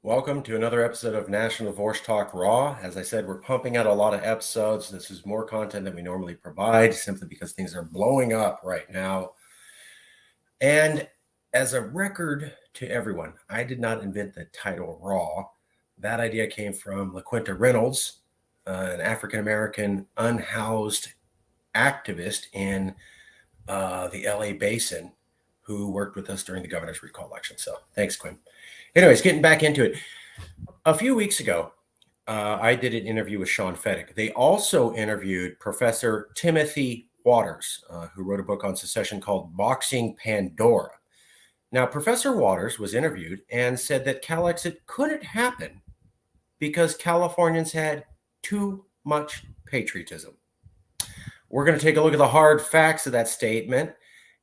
Welcome to another episode of National Divorce Talk Raw. As I said, we're pumping out a lot of episodes. This is more content than we normally provide simply because things are blowing up right now. And as a record to everyone, I did not invent the title Raw. That idea came from LaQuinta Reynolds, an African-American unhoused activist in the LA Basin who worked with us during the governor's recall election. So thanks, Quinn. Anyways, getting back into it. A few weeks ago, I did an interview with Sean Fettig. They also interviewed Professor Timothy Waters, who wrote a book on secession called Boxing Pandora. Now, Professor Waters was interviewed and said that Calexit couldn't happen because Californians had too much patriotism. We're going to take a look at the hard facts of that statement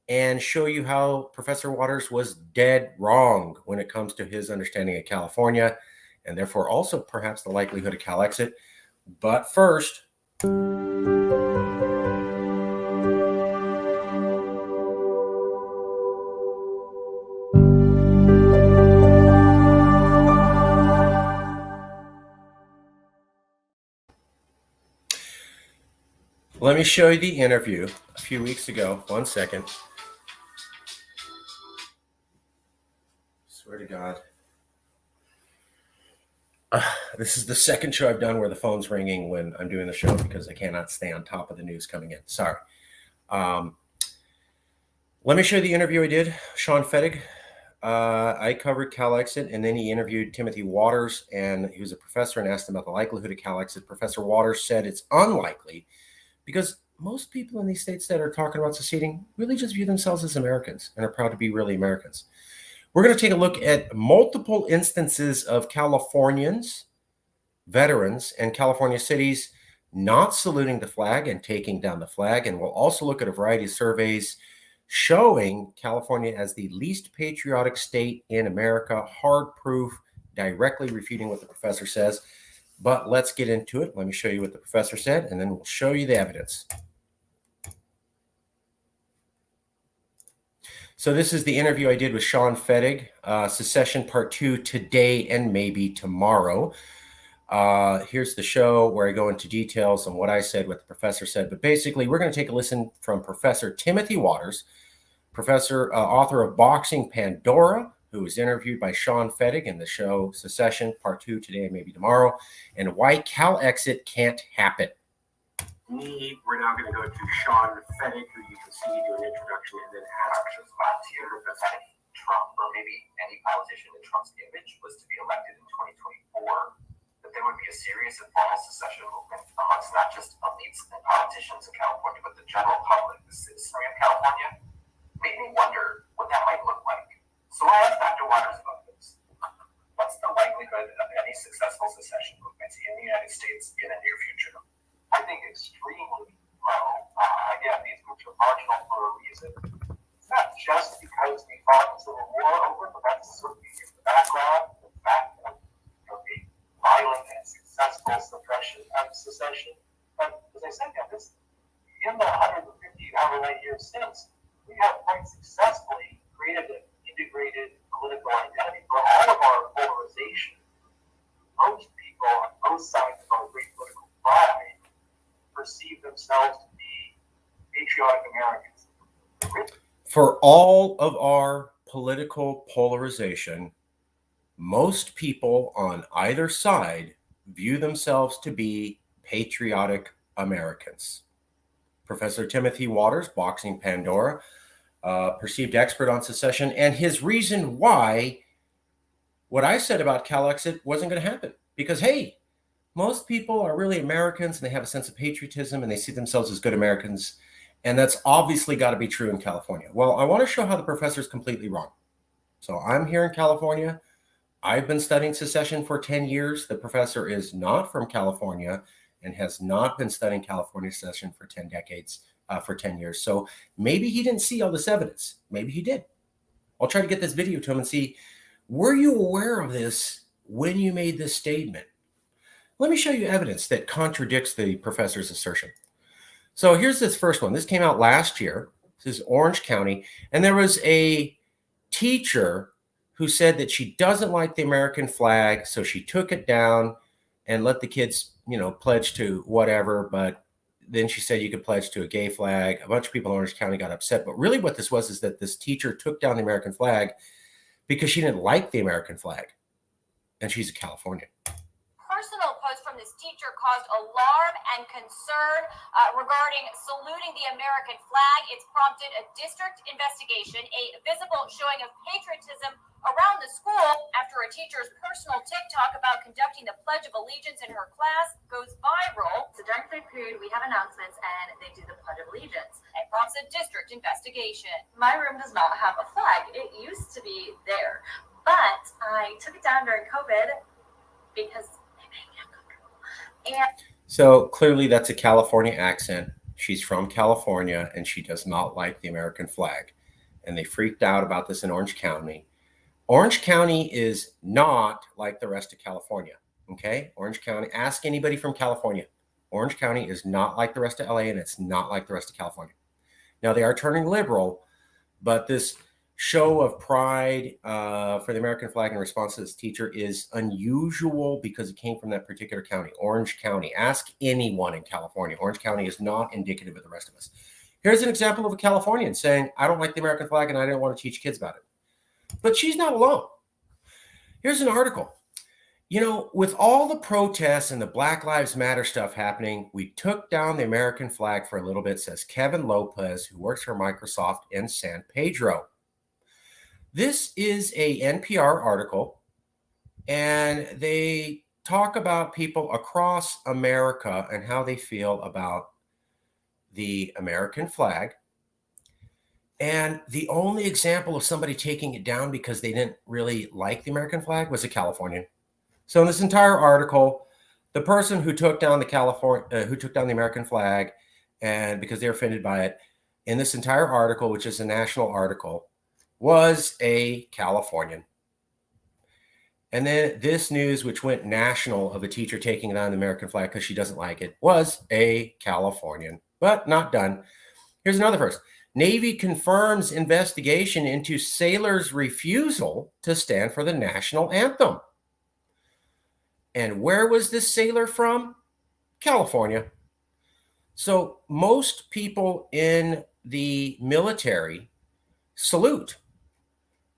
and show you how Professor Waters was dead wrong when it comes to his understanding of California, and therefore also perhaps the likelihood of Calexit. But first, let me show you the interview a few weeks ago. 1 second. Swear to God. This is the second show I've done where the phone's ringing when I'm doing the show because I cannot stay on top of the news coming in. Sorry. Let me show you the interview I did. Sean Fettig. I covered Calexit, and then he interviewed Timothy Waters, and he was a professor, and asked him about the likelihood of Calexit. Professor Waters said it's unlikely because most people in these states that are talking about seceding really just view themselves as Americans and are proud to be really Americans. We're going to take a look at multiple instances of Californians, veterans, and California cities not saluting the flag and taking down the flag. And we'll also look at a variety of surveys showing California as the least patriotic state in America, hard proof, directly refuting what the professor says. But let's get into it. Let me show you what the professor said, and then we'll show you the evidence. So this is the interview I did with Sean Fettig, Secession Part 2, today and maybe tomorrow. Here's the show where I go into details on what I said, what the professor said. But basically, we're going to take a listen from Professor Timothy Waters, professor, author of Boxing Pandora, who was interviewed by Sean Fettig in the show Secession Part 2, today and maybe tomorrow, and why Calexit can't happen. We're now going to go to Sean Fettig, who you can see do an introduction and then ask about President Trump, or maybe any politician in Trump's image, was to be elected in 2024, that there would be a serious and formal secession movement amongst not just elites and politicians in California, but the general public, the citizenry of California. Made me wonder what that might look like. So I asked Dr. Waters about this. What's the likelihood of any successful secession movement in the United States in the near future? I think extremely low. Again, these groups are marginal for a reason. It's not just because we fought the Civil War over, but that's certainly in the background. The fact of the violent and successful suppression of secession. But as I said, this in the 150 however many years since, we have quite successfully created an integrated political identity for all of our polarization. Most people on both sides of our great political divide perceive themselves to be patriotic Americans. For all of our political polarization, most people on either side view themselves to be patriotic Americans. Professor Timothy Waters, Boxing Pandora, perceived expert on secession, and his reason why what I said about Calexit wasn't going to happen. Because, hey, most people are really Americans and they have a sense of patriotism and they see themselves as good Americans. And that's obviously got to be true in California. Well, I want to show how the professor is completely wrong. So I'm here in California. I've been studying secession for 10 years. The professor is not from California and has not been studying California secession for 10 years. So maybe he didn't see all this evidence. Maybe he did. I'll try to get this video to him and see, were you aware of this when you made this statement? Let me show you evidence that contradicts the professor's assertion. So here's this first one. This came out last year. This is Orange County. And there was a teacher who said that she doesn't like the American flag, so she took it down and let the kids, pledge to whatever. But then she said you could pledge to a gay flag. A bunch of people in Orange County got upset. But really what this was is that this teacher took down the American flag because she didn't like the American flag. And she's a Californian. Personal post from this teacher caused alarm and concern regarding saluting the American flag. It's prompted a district investigation, a visible showing of patriotism around the school after a teacher's personal TikTok about conducting the Pledge of Allegiance in her class goes viral. So during third period, we have announcements and they do the Pledge of Allegiance. It prompts a district investigation. My room does not have a flag. It used to be there, but I took it down during COVID because so clearly that's a California accent. She's from California and she does not like the American flag. And they freaked out about this in Orange County. Orange County is not like the rest of California. Okay? Orange County, ask anybody from California. Orange County is not like the rest of LA and it's not like the rest of California. Now they are turning liberal, but this show of pride for the American flag in response to this teacher is unusual because it came from that particular county, Orange County. Ask anyone in California. Orange County is not indicative of the rest of us. Here's an example of a Californian saying, I don't like the American flag and I don't want to teach kids about it. But she's not alone. Here's an article. With all the protests and the Black Lives Matter stuff happening, we took down the American flag for a little bit, says Kevin Lopez, who works for Microsoft in San Pedro. This is a NPR article, and they talk about people across America and how they feel about the American flag. And the only example of somebody taking it down because they didn't really like the American flag was a Californian. So in this entire article, the person who took down the American flag, and because they're offended by it, in this entire article, which is a national article, was a Californian. And then this news, which went national, of a teacher taking down the American flag because she doesn't like it, was a Californian, but not done. Here's another first. Navy confirms investigation into sailors' refusal to stand for the national anthem. And where was this sailor from? California. So most people in the military salute.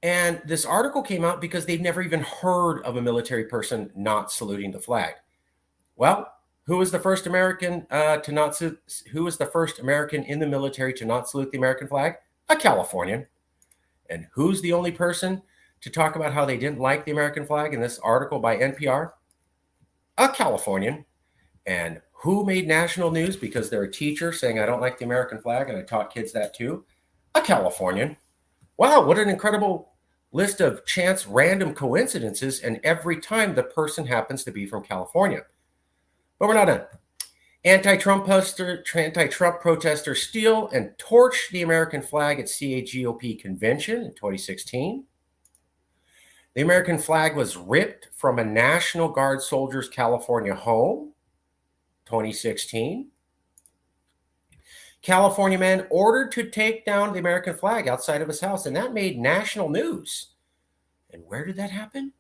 And this article came out because they've never even heard of a military person not saluting the flag. Well, who was the first American who was the first American in the military to not salute the American flag? A Californian. And who's the only person to talk about how they didn't like the American flag in this article by NPR? A Californian. And who made national news because they're a teacher saying, I don't like the American flag, and I taught kids that too? A Californian. Wow, what an incredible list of chance random coincidences, and every time the person happens to be from California. But we're not done. Anti-Trump protesters steal and torch the American flag at CAGOP convention in 2016. The American flag was ripped from a National Guard soldier's California home, 2016. California man ordered to take down the American flag outside of his house, and that made national news. And where did that happen?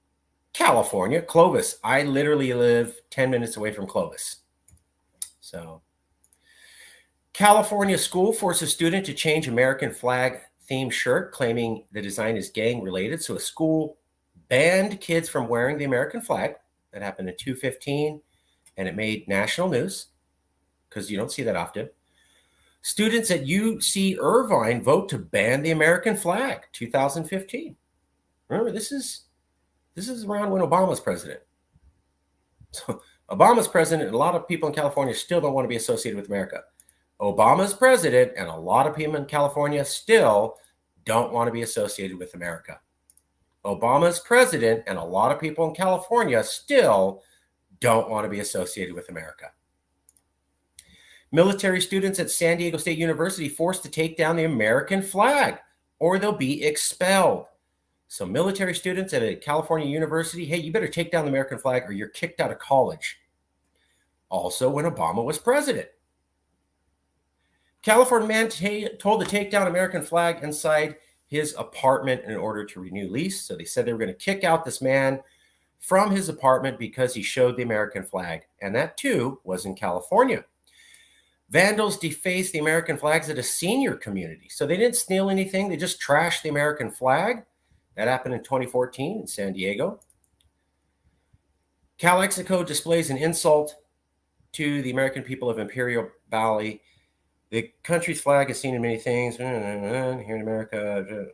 California, Clovis. I literally live 10 minutes away from Clovis. So, California school forces student to change American flag themed shirt, claiming the design is gang related. So a school banned kids from wearing the American flag. That happened in 2015, and it made national news because you don't see that often. Students at UC Irvine vote to ban the American flag, 2015. Remember, this is around when Obama was president. So Obama's president, and a lot of people in California still don't want to be associated with America. Obama's president, and a lot of people in California still don't want to be associated with America. Obama's president, and a lot of people in California still don't want to be associated with America. Military students at San Diego State University forced to take down the American flag, or they'll be expelled. So military students at a California university, hey, you better take down the American flag or you're kicked out of college. Also, when Obama was president. California man told to take down American flag inside his apartment in order to renew lease. So they said they were going to kick out this man from his apartment because he showed the American flag. And that too was in California. Vandals defaced the American flags at a senior community. So they didn't steal anything. They just trashed the American flag. That happened in 2014 in San Diego. Calexit displays an insult to the American people of Imperial Valley. The country's flag is seen in many things here in America.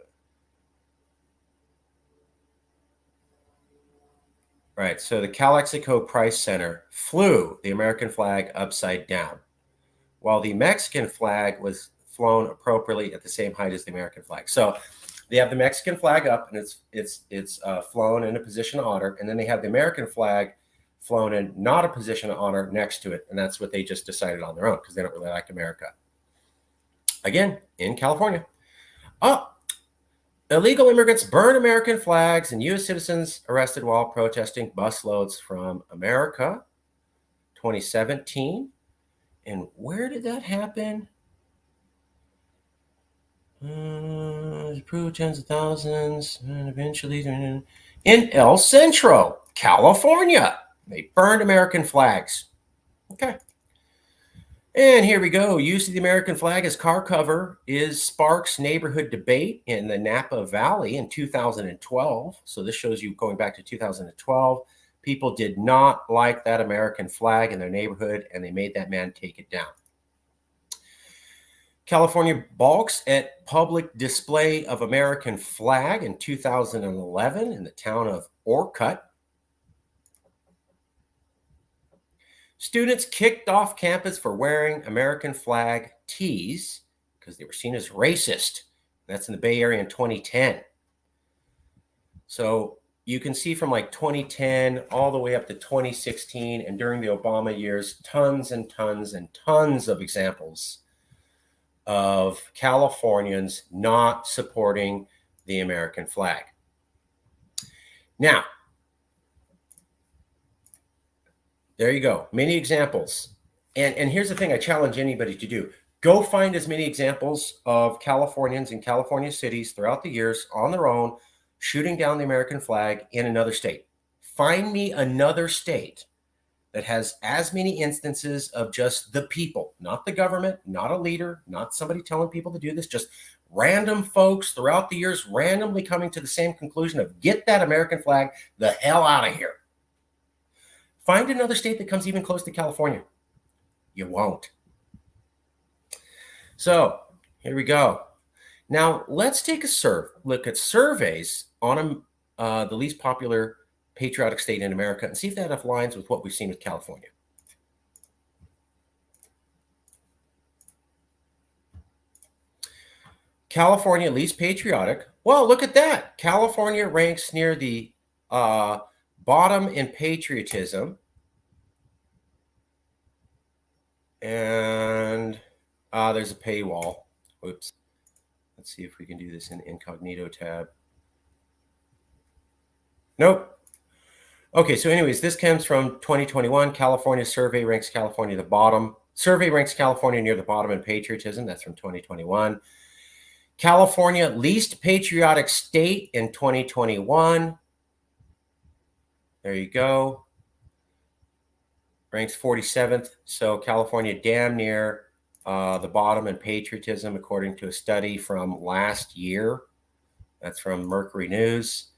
Right, so the Calexit Price Center flew the American flag upside down, while the Mexican flag was flown appropriately at the same height as the American flag. So they have the Mexican flag up, and it's flown in a position of honor, and then they have the American flag flown in not a position of honor next to it, and that's what they just decided on their own because they don't really like America. Again, in California. Illegal immigrants burn American flags and U.S. citizens arrested while protesting busloads from America, 2017. And where did that happen? Approved tens of thousands, and eventually in El Centro, California. They burned American flags. Okay. And here we go. Use of the American flag as car cover is sparks neighborhood debate in the Napa Valley in 2012. So this shows you going back to 2012. People did not like that American flag in their neighborhood, and they made that man take it down. California balks at public display of American flag in 2011 in the town of Orcutt. Students kicked off campus for wearing American flag tees because they were seen as racist. That's in the Bay Area in 2010. So you can see from like 2010 all the way up to 2016 and during the Obama years, tons and tons and tons of examples of Californians not supporting the American flag. Now, there you go. Many examples. And here's the thing I challenge anybody to do. Go find as many examples of Californians in California cities throughout the years on their own shooting down the American flag in another state. Find me another state that has as many instances of just the people, not the government, not a leader, not somebody telling people to do this, just random folks throughout the years randomly coming to the same conclusion of get that American flag the hell out of here. Find another state that comes even close to California. You won't. So here we go. Now let's take a look at surveys on the least popular patriotic state in America and see if that aligns with what we've seen with California. California least patriotic. Well, look at that. California ranks near the bottom in patriotism. And there's a paywall. Oops. Let's see if we can do this in incognito tab. Nope. Okay, so anyways, this comes from 2021. California survey ranks California the bottom. Survey ranks California near the bottom in patriotism. That's from 2021. California least patriotic state in 2021. There you go. Ranks 47th. So California damn near the bottom in patriotism, according to a study from last year. That's from Mercury News.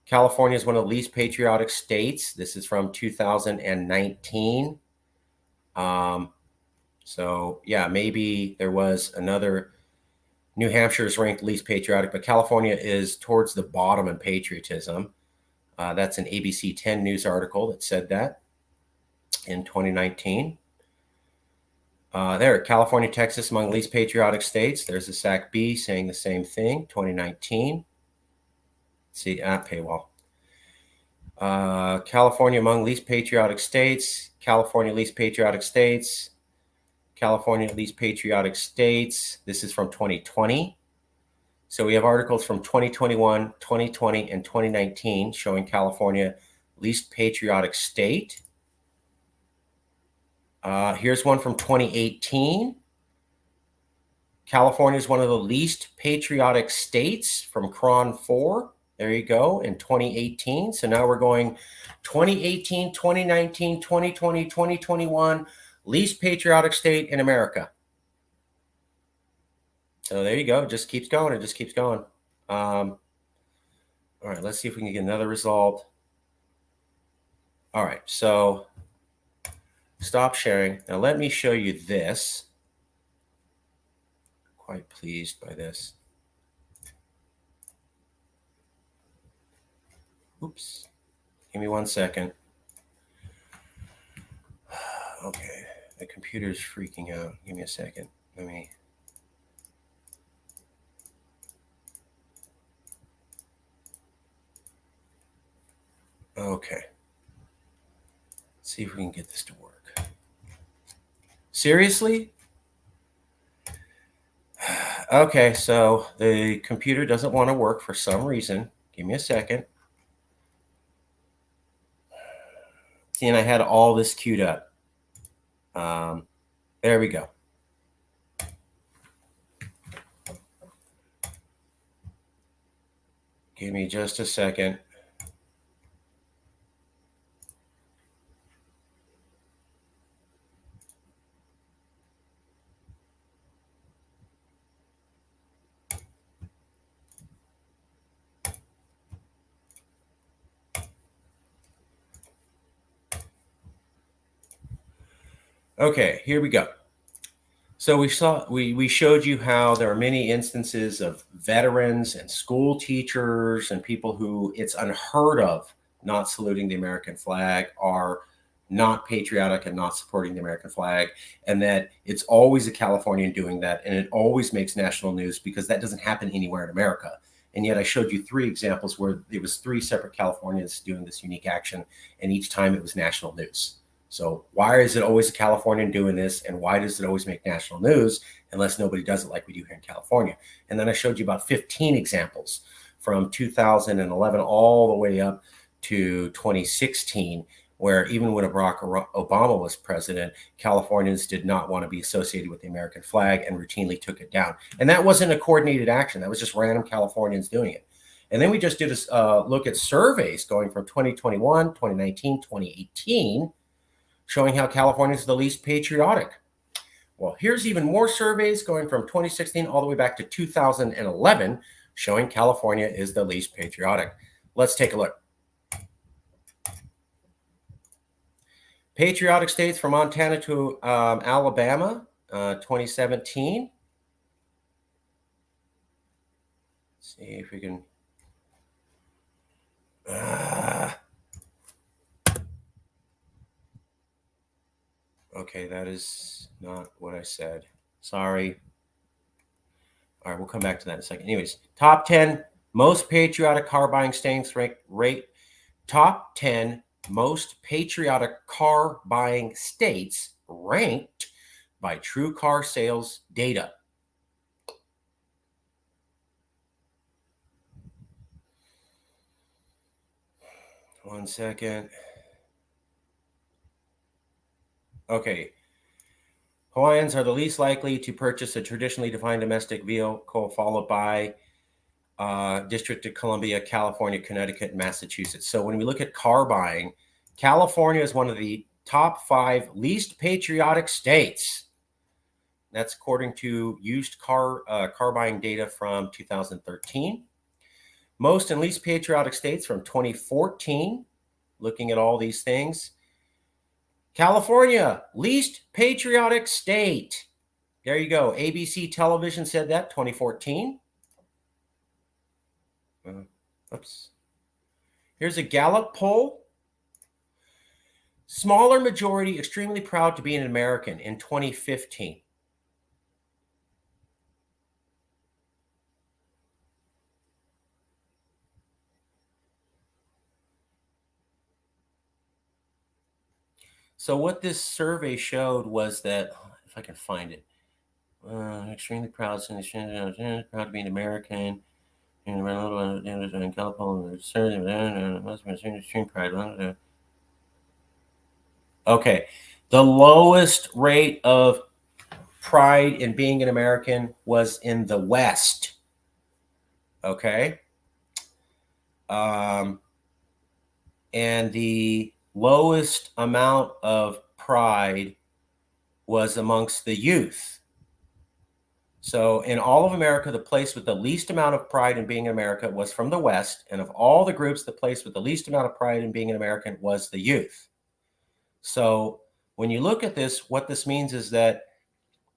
California is one of the least patriotic states. This is from 2019. So yeah, maybe there was another. New Hampshire is ranked least patriotic, but California is towards the bottom in patriotism. That's an ABC 10 news article that said that in 2019. There, California, Texas among least patriotic states. There's a SAC-B saying the same thing, 2019. See, paywall. California among least patriotic states. California least patriotic states. California least patriotic states. This is from 2020. So we have articles from 2021, 2020, and 2019 showing California least patriotic state. Here's one from 2018. California is one of the least patriotic states from Cron 4. There you go, in 2018. So now we're going 2018, 2019, 2020, 2021, least patriotic state in America. So there you go. It just keeps going. It just keeps going. All right, let's see if we can get another result. All right, so stop sharing. Now let me show you this. Quite pleased by this. Oops. Give me 1 second. Okay, the computer's freaking out. Give me a second. Let me. Okay. Let's see if we can get this to work. Seriously? Okay, so the computer doesn't want to work for some reason. Give me a second. See, and I had all this queued up. There we go. Give me just a second. Okay, here we go. So we showed you how there are many instances of veterans and school teachers and people who it's unheard of not saluting the American flag, are not patriotic and not supporting the American flag, and that it's always a Californian doing that, and it always makes national news because that doesn't happen anywhere in America. And yet I showed you 3 examples where it was 3 separate Californians doing this unique action, and each time it was national news. So why is it always a Californian doing this, and why does it always make national news unless nobody does it like we do here in California? And then I showed you about 15 examples from 2011 all the way up to 2016, where even when Barack Obama was president, Californians did not want to be associated with the American flag and routinely took it down. And that wasn't a coordinated action. That was just random Californians doing it. And then we just did a look at surveys going from 2021, 2019, 2018, showing how California is the least patriotic. Well, here's even more surveys going from 2016 all the way back to 2011, showing California is the least patriotic. Let's take a look. Patriotic states from Montana to Alabama, 2017. Let's see if we can. Okay, that is not what I said. Sorry. All right, we'll come back to that in a second. Anyways, top 10 most patriotic car buying states rate. Top 10 most patriotic car buying states ranked by True Car Sales data. One second. Okay. Hawaiians are the least likely to purchase a traditionally defined domestic vehicle, followed by District of Columbia, California, Connecticut, and Massachusetts. So when we look at car buying, California is one of the top 5 least patriotic states. That's according to used car buying data from 2013. Most and least patriotic states from 2014, looking at all these things. California, least patriotic state. There you go. ABC Television said that, 2014. Oops. Here's a Gallup poll. Smaller majority extremely proud to be an American in 2015. So what this survey showed was that, if I can find it, extremely proud to be an American. And okay, the lowest rate of pride in being an American was in the West. Okay. And the lowest amount of pride was amongst the youth. So in all of America, the place with the least amount of pride in being an American was from the West. And of all the groups, the place with the least amount of pride in being an American was the youth. So when you look at this, what this means is that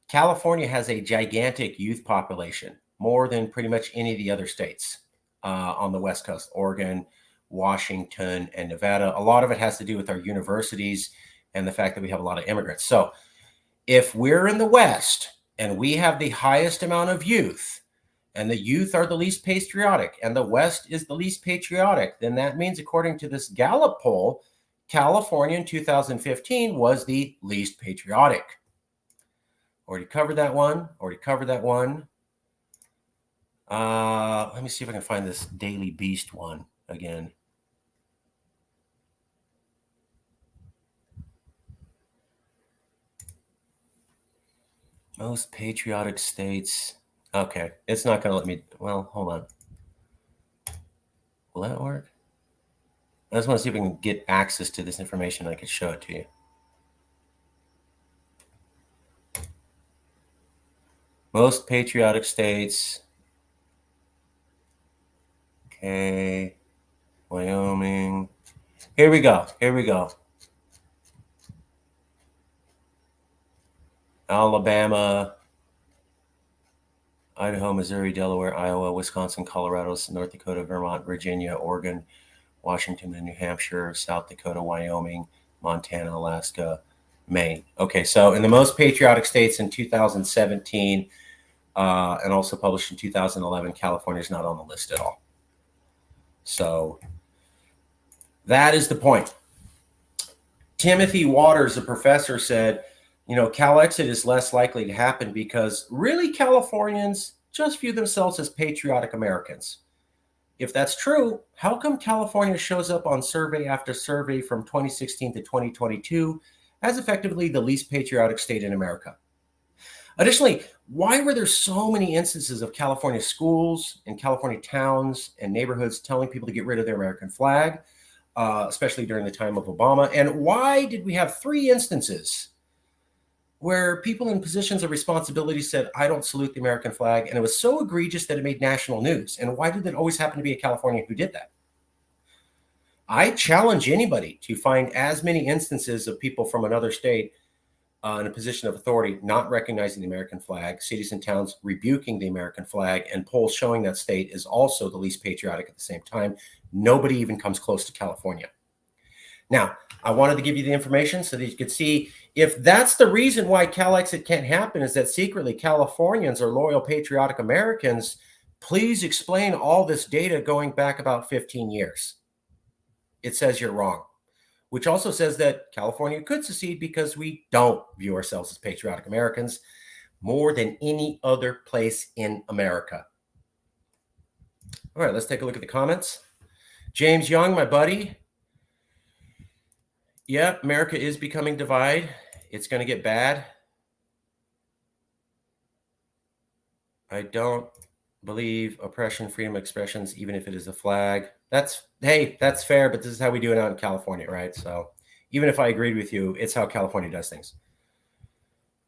California has a gigantic youth population, more than pretty much any of the other states on the West Coast, Oregon, Washington, and Nevada. A lot of it has to do with our universities and the fact that we have a lot of immigrants. So if we're in the West and we have the highest amount of youth, and the youth are the least patriotic, and the West is the least patriotic, then that means, according to this Gallup poll, California in 2015 was the least patriotic. Already covered that one. Let me see if I can find this Daily Beast one again. Most patriotic states. Okay, it's not going to let me. Well, hold on. Will that work? I just want to see if I can get access to this information. I can show it to you. Most patriotic states. Okay. Wyoming. Here we go. Alabama, Idaho, Missouri, Delaware, Iowa, Wisconsin, Colorado, North Dakota, Vermont, Virginia, Oregon, Washington, and New Hampshire, South Dakota, Wyoming, Montana, Alaska, Maine. Okay, so in the most patriotic states in 2017 and also published in 2011, California is not on the list at all. So that is the point. Timothy Waters, a professor, said, Calexit is less likely to happen because really Californians just view themselves as patriotic Americans. If that's true, how come California shows up on survey after survey from 2016 to 2022 as effectively the least patriotic state in America? Additionally, why were there so many instances of California schools and California towns and neighborhoods telling people to get rid of their American flag, especially during the time of Obama? And why did we have 3 instances where people in positions of responsibility said, I don't salute the American flag, and it was so egregious that it made national news? And why did it always happen to be a Californian who did that? I challenge anybody to find as many instances of people from another state in a position of authority not recognizing the American flag, cities and towns rebuking the American flag, and polls showing that state is also the least patriotic at the same time. Nobody even comes close to California. Now, I wanted to give you the information so that you could see if that's the reason why Calexit can't happen, is that secretly Californians are loyal, patriotic Americans. Please explain all this data going back about 15 years. It says you're wrong, which also says that California could secede because we don't view ourselves as patriotic Americans more than any other place in America. All right, let's take a look at the comments. James Young, my buddy. Yeah, America is becoming divided. It's going to get bad. I don't believe oppression, freedom of expressions, even if it is a flag. That's fair, but this is how we do it out in California, right? So even if I agreed with you, it's how California does things.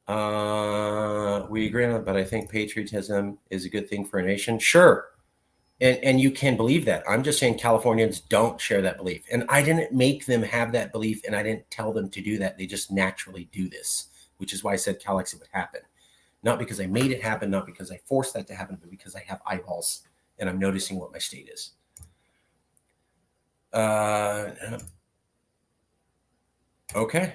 We agree on it, but I think patriotism is a good thing for a nation. Sure. And you can believe that. I'm just saying Californians don't share that belief. And I didn't make them have that belief, and I didn't tell them to do that. They just naturally do this, which is why I said Calexit would happen. Not because I made it happen, not because I forced that to happen, but because I have eyeballs and I'm noticing what my state is. Okay.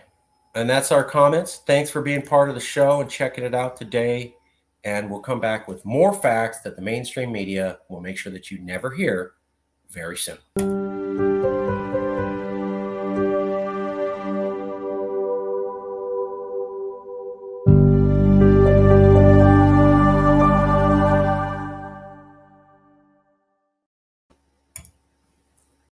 And that's our comments. Thanks for being part of the show and checking it out today. And we'll come back with more facts that the mainstream media will make sure that you never hear very soon.